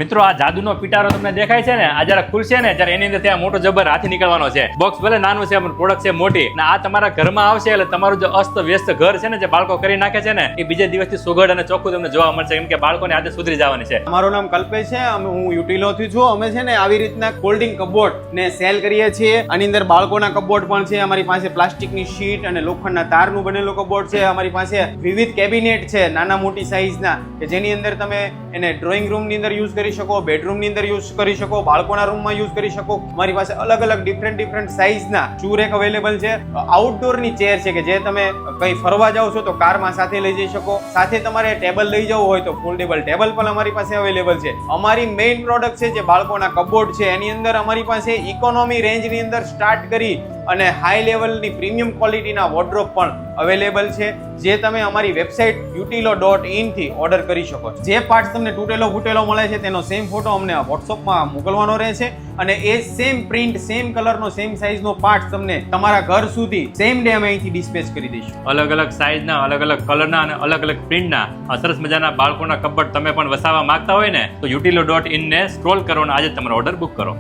મિત્રો આ જાદુનો પિટારો તમને દેખાય છે ને, આ જરા ખુલશે ને ત્યારે એની અંદર ત્યાં મોટો જબર હાથી નીકળવાનો છે. બોક્સ ભલે નાનું છે પણ પ્રોડક્ટ છે મોટી, અને આ તમારા ઘરમાં આવશે એટલે તમારું જે અસ્ત વ્યસ્ત ઘર છે ને, જે બાળકો કરી નાખે છે ને, એ બીજે દિવસથી સુઘડ અને ચોખ્ખું તમને જોવા મળશે, કેમ કે બાળકોની આદત સુધરી જવાની છે. મારું નામ કલ્પેશ છે, હું યુટિલો થી છું. અમે છે ને આવી રીતના ફોલ્ડિંગ કપબોર્ડ ને સેલ કરીએ છીએ. આની અંદર બાળકોના કપબોર્ડ પણ છે. અમારી પાસે પ્લાસ્ટિકની શીટ અને લોખંડના તારનું બનેલું કપબોર્ડ છે. અમારી પાસે વિવિધ કેબિનેટ છે નાના મોટી સાઈઝના, કે જેની અંદર તમે એને ડ્રોઈંગ રૂમની અંદર યુઝ કરી શકો, બેડરૂમની અંદર યુઝ કરી શકો, બાળકોના રૂમમાં યુઝ કરી શકો. અમારી પાસે અલગ અલગ ડિફરન્ટ સાઈઝના ચૂરેક અવેલેબલ છે. આઉટડોરની ચેર છે કે જે તમે કઈ ફરવા જાઓ છો તો કારમાં સાથે લઈ જઈ શકો. સાથે તમારે ટેબલ લઈ જવું હોય તો ફોલ્ડેબલ ટેબલ પણ અમારી પાસે અવેલેબલ છે. અમારી મેઇન પ્રોડક્ટ છે જે બાળકોના કપબોર્ડ છે, એની અંદર અમારી પાસે ઇકોનોમી રેન્જની અંદર સ્ટાર્ટ કરી અને હાઈ લેવલની પ્રીમિયમ ક્વોલિટીના વોર્ડરોબ પણ અવેલેબલ છે, જે તમે અમારી વેબસાઇટ utilo.in થી ઓર્ડર કરી શકો. જે પાર્ટ તમને તૂટેલો ફૂટેલો મળે છે તેનો સેમ ફોટો અમને વોટ્સઅપમાં મોકલવાનો રહેશે, અને એ સેમ પ્રિન્ટ, સેમ કલરનો, સેમ સાઇઝનો પાર્ટ તમને તમારા ઘર સુધી સેમ ડે અમે અહીંથી ડિસ્પેચ કરી દઈશું. અલગ અલગ સાઇઝના, અલગ અલગ કલરના અને અલગ અલગ પ્રિન્ટના આ સરસ મજાના બાળકોના કપબોર્ડ તમે પણ વસાવવા માંગતા હોય ને, તો utilo.in ને સ્ક્રોલ કરો અને આજે તમારો ઓર્ડર બુક કરો.